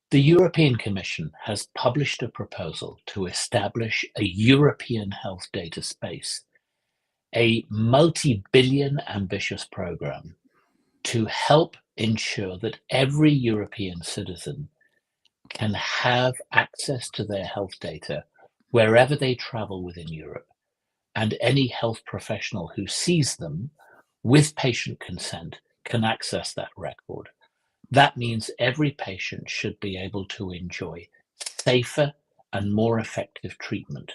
The European Commission has published a proposal to establish a European health data space, a multi-billion ambitious program to help ensure that every European citizen can have access to their health data wherever they travel within Europe, and any health professional who sees them with patient consent can access that record. That means every patient should be able to enjoy safer and more effective treatment,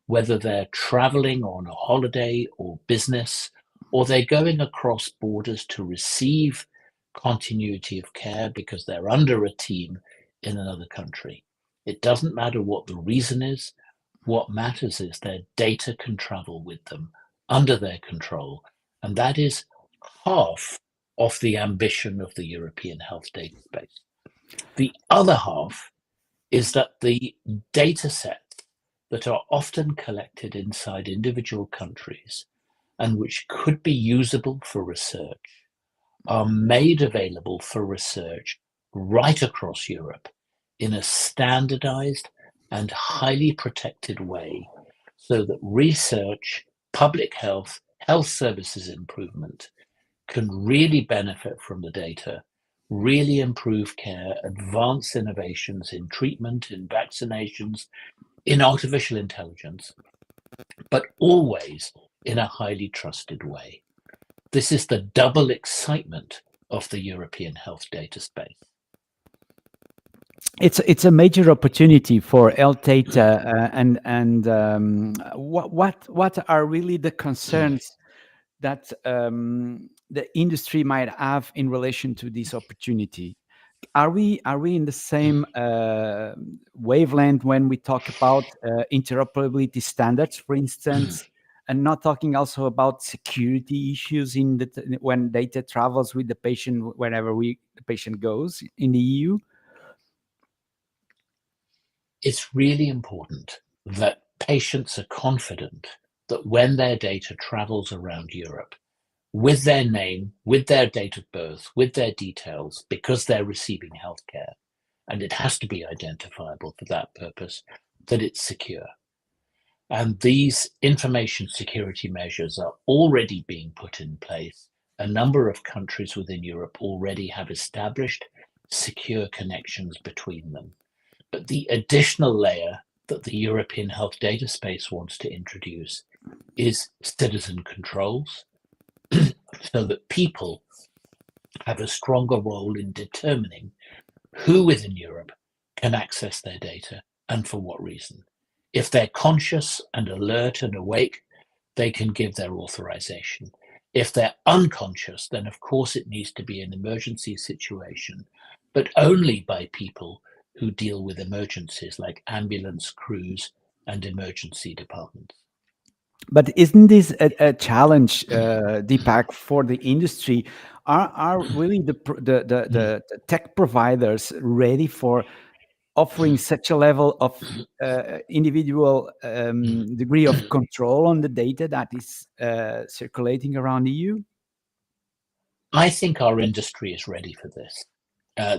whether they're traveling on a holiday or business, or they're going across borders to receive continuity of care because they're under a team in another country. It doesn't matter what the reason is. What matters is their data can travel with them under their control. And that is half of the ambition of the European health data space. The other half is that the data sets that are often collected inside individual countries and which could be usable for research are made available for research right across Europe in a standardized and highly protected way, so that research, public health, health services improvement can really benefit from the data, really improve care, advance innovations in treatment, in vaccinations, in artificial intelligence, but always in a highly trusted way. This is the double excitement of the European health data space. It's a major opportunity for health data, what are really the concerns that the industry might have in relation to this opportunity? Are we in the same wavelength when we talk about interoperability standards, for instance, and not talking also about security issues when data travels with the patient wherever the patient goes in the EU? It's really important that patients are confident that when their data travels around Europe, with their name, with their date of birth, with their details, because they're receiving healthcare, and it has to be identifiable for that purpose, that it's secure. And these information security measures are already being put in place. A number of countries within Europe already have established secure connections between them. But the additional layer that the European health data space wants to introduce is citizen controls, so that people have a stronger role in determining who within Europe can access their data and for what reason. If they're conscious and alert and awake, they can give their authorization. If they're unconscious, then of course it needs to be an emergency situation, but only by people who deal with emergencies like ambulance crews and emergency departments. But isn't this a challenge, Dipak, for the industry? Are really the tech providers ready for offering such a level of individual degree of control on the data that is circulating around the EU? I think our industry is ready for this.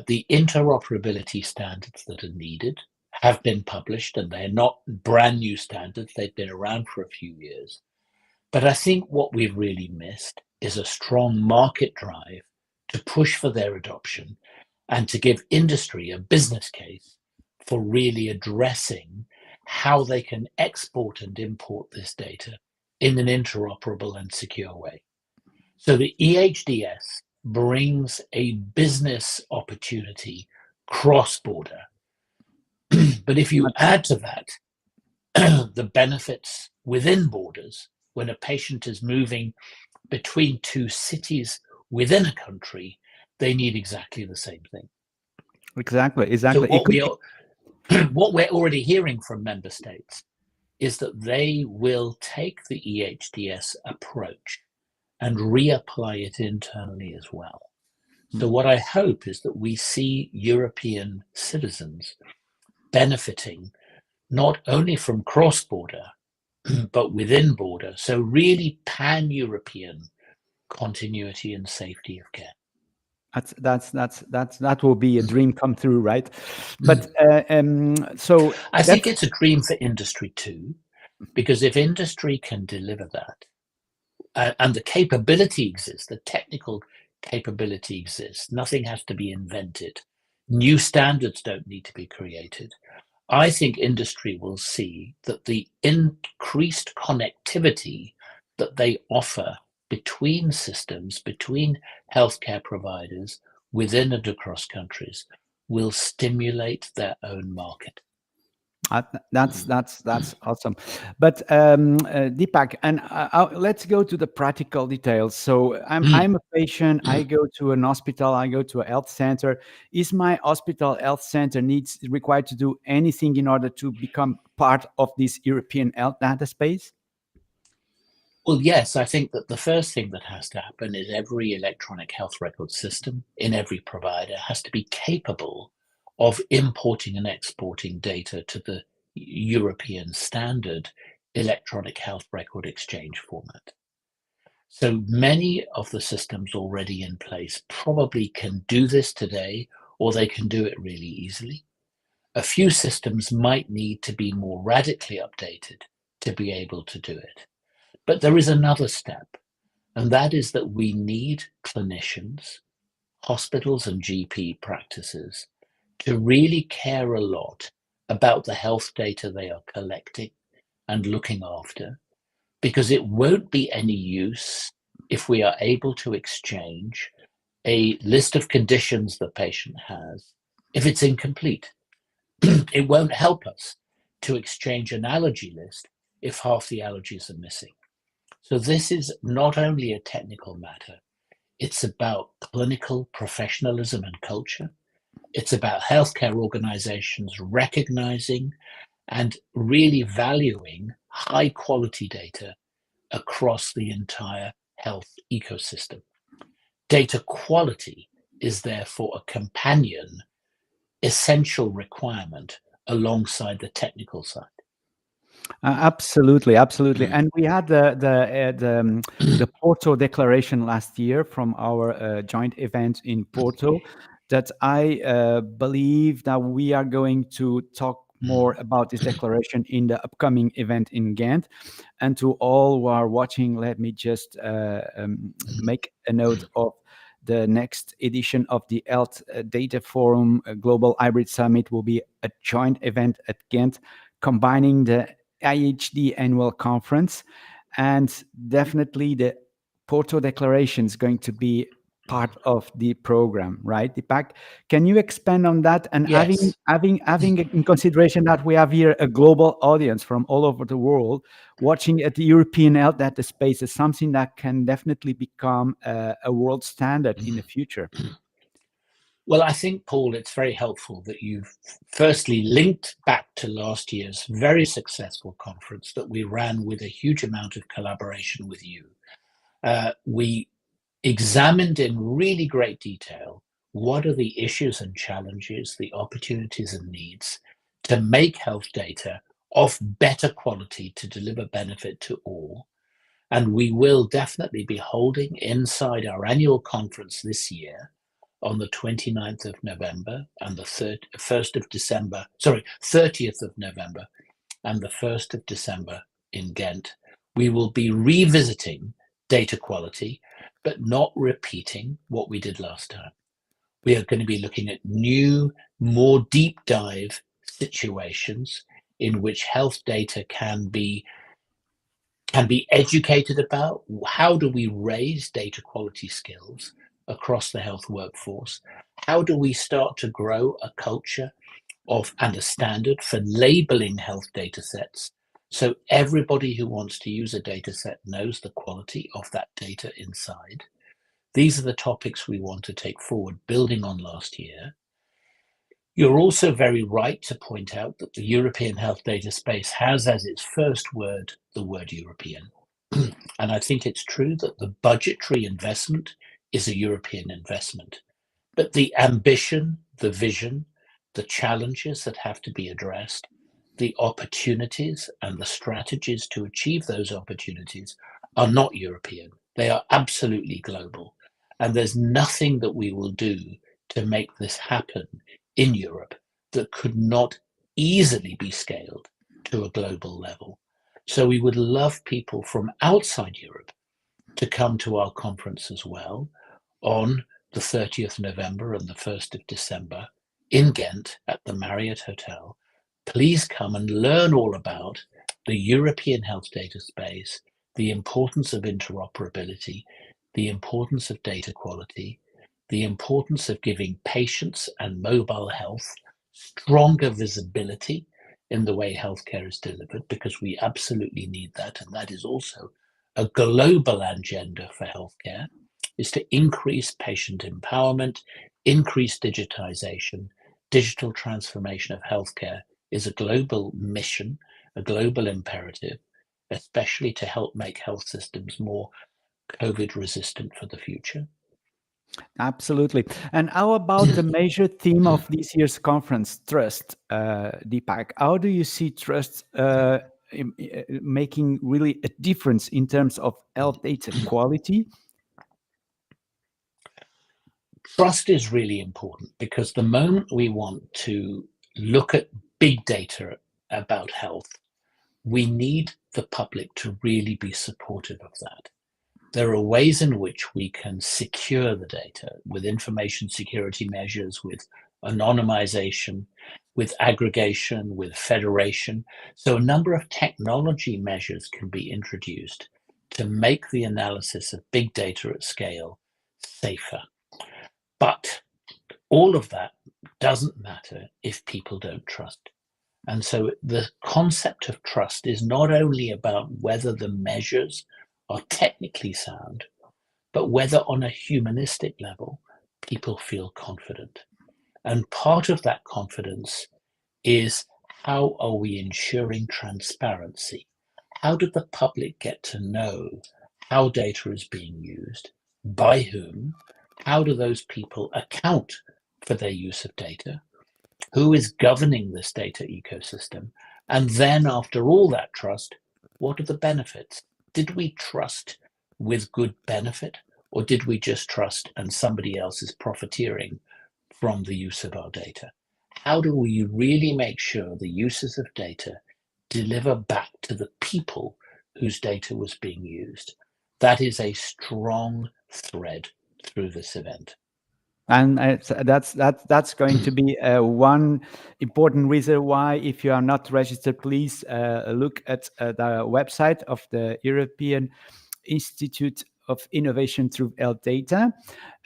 The interoperability standards that are needed have been published, and they're not brand new standards. They've been around for a few years. But I think what we've really missed is a strong market drive to push for their adoption and to give industry a business case for really addressing how they can export and import this data in an interoperable and secure way. So the EHDS brings a business opportunity cross-border. But if you add to that the benefits within borders, when a patient is moving between two cities within a country, they need exactly the same thing. Exactly. So what we're already hearing from member states is that they will take the EHDS approach and reapply it internally as well. So what I hope is that we see European citizens benefiting not only from cross-border, but within border. So really pan-European continuity and safety of care. That will be a dream come true, right? But so I think it's a dream for industry too, because if industry can deliver that, and the capability exists, the technical capability exists, nothing has to be invented, new standards don't need to be created. I think industry will see that the increased connectivity that they offer between systems, between healthcare providers, within and across countries, will stimulate their own market. That's awesome. But Dipak, and let's go to the practical details. So I'm a patient. I go to an hospital. I go to a health center. Is my hospital health center required to do anything in order to become part of this European health data space? Well, yes, I think that the first thing that has to happen is every electronic health record system in every provider has to be capable of importing and exporting data to the European standard electronic health record exchange format. So many of the systems already in place probably can do this today, or they can do it really easily. A few systems might need to be more radically updated to be able to do it. But there is another step, and that is that we need clinicians, hospitals and GP practices to really care a lot about the health data they are collecting and looking after, because it won't be any use if we are able to exchange a list of conditions the patient has if it's incomplete. It won't help us to exchange an allergy list if half the allergies are missing. So this is not only a technical matter, it's about clinical professionalism and culture. It's about healthcare organizations recognizing and really valuing high quality data across the entire health ecosystem. Data quality is therefore a companion, essential requirement alongside the technical side. Absolutely, absolutely. And we had the Porto Declaration last year from our joint event in Porto. That I believe that we are going to talk more about this declaration in the upcoming event in Ghent. And to all who are watching, let me just make a note of the next edition of the Health Data Forum Global Hybrid Summit will be a joint event at Ghent, combining the EHD annual conference, and definitely the Porto Declaration is going to be part of the program, right, Dipak? Can you expand on that? And Yes. having in consideration that we have here a global audience from all over the world watching at the European health data space is something that can definitely become a world standard in the future. Well, I think, Paul, it's very helpful that you've firstly linked back to last year's very successful conference that we ran with a huge amount of collaboration with you. We examined in really great detail what are the issues and challenges, the opportunities and needs to make health data of better quality to deliver benefit to all. And we will definitely be holding inside our annual conference this year on the 29th of November and the 30th of November and the 1st of December in Ghent. We will be revisiting data quality, but not repeating what we did last time. We are going to be looking at new, more deep dive situations in which health data can be educated about. How do we raise data quality skills across the health workforce? How do we start to grow a culture and a standard for labeling health data sets, so everybody who wants to use a data set knows the quality of that data inside? These are the topics we want to take forward, building on last year. You're also very right to point out that the European health data space has as its first word the word European. And I think it's true that the budgetary investment is a European investment, but the ambition, the vision, the challenges that have to be addressed, the opportunities and the strategies to achieve those opportunities are not European. They are absolutely global. And there's nothing that we will do to make this happen in Europe that could not easily be scaled to a global level. So we would love people from outside Europe to come to our conference as well on the 30th November and the 1st of December in Ghent at the Marriott Hotel. Please come and learn all about the European health data space, the importance of interoperability, the importance of data quality, the importance of giving patients and mobile health stronger visibility in the way healthcare is delivered, because we absolutely need that. And that is also a global agenda for healthcare, is to increase patient empowerment, increase digitization. Digital transformation of healthcare is a global mission, a global imperative, especially to help make health systems more COVID resistant for the future. Absolutely. And how about the major theme of this year's conference, trust, Dipak? How do you see trust making really a difference in terms of health data quality? Trust is really important, because the moment we want to look at big data about health, we need the public to really be supportive of that. There are ways in which we can secure the data with information security measures, with anonymization, with aggregation, with federation. So a number of technology measures can be introduced to make the analysis of big data at scale safer. But all of that doesn't matter if people don't trust. And so the concept of trust is not only about whether the measures are technically sound, but whether on a humanistic level, people feel confident. And part of that confidence is, how are we ensuring transparency? How do the public get to know how data is being used, by whom? How do those people account for their use of data? Who is governing this data ecosystem? And then after all that trust, what are the benefits? Did we trust with good benefit, or did we just trust and somebody else is profiteering from the use of our data? How do we really make sure the uses of data deliver back to the people whose data was being used? That is a strong thread through this event. And that's going to be one important reason why, if you are not registered, please look at the website of the European Institute of Innovation through Health Data,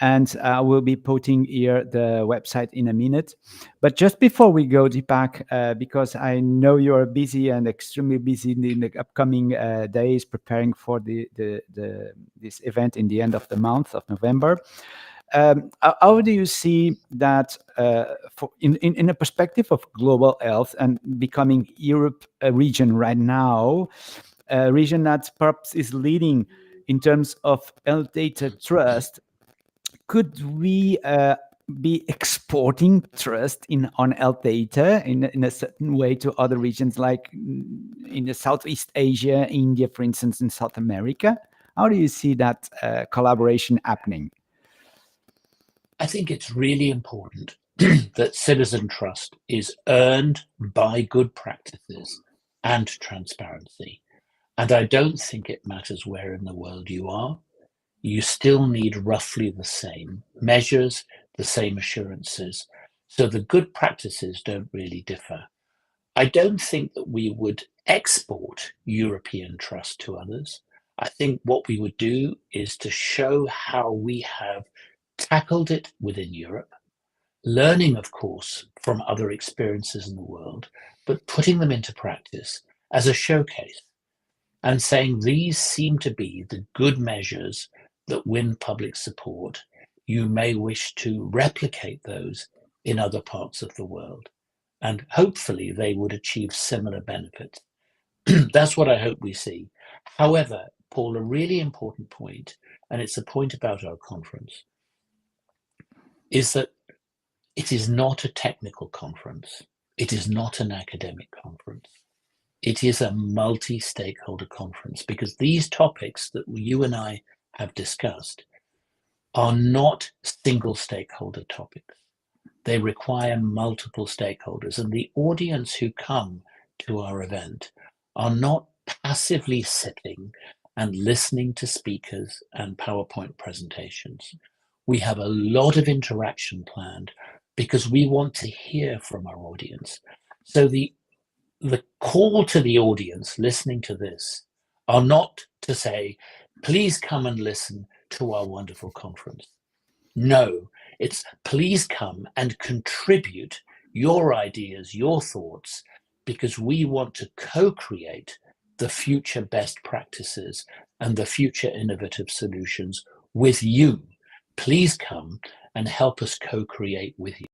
and I will be putting here the website in a minute. But just before we go, Dipak, because I know you are busy and extremely busy in the upcoming days preparing for this event in the end of the month of November. How do you see that in a perspective of global health and becoming Europe a region right now, a region that perhaps is leading in terms of health data trust? Could we be exporting trust on health data in a certain way to other regions, like in the Southeast Asia, India, for instance, in South America? How do you see that collaboration happening? I think it's really important that citizen trust is earned by good practices and transparency. And I don't think it matters where in the world you are. You still need roughly the same measures, the same assurances. So the good practices don't really differ. I don't think that we would export European trust to others. I think what we would do is to show how we have tackled it within Europe, learning, of course, from other experiences in the world, but putting them into practice as a showcase and saying these seem to be the good measures that win public support. You may wish to replicate those in other parts of the world, and hopefully they would achieve similar benefits. That's what I hope we see. However, Paul, a really important point, and it's a point about our conference, is that it is not a technical conference. It is not an academic conference. It is a multi-stakeholder conference, because these topics that you and I have discussed are not single stakeholder topics. They require multiple stakeholders, and the audience who come to our event are not passively sitting and listening to speakers and PowerPoint presentations. We have a lot of interaction planned because we want to hear from our audience. So the call to the audience listening to this are not to say, please come and listen to our wonderful conference. No, it's please come and contribute your ideas, your thoughts, because we want to co-create the future best practices and the future innovative solutions with you. Please come and help us co-create with you.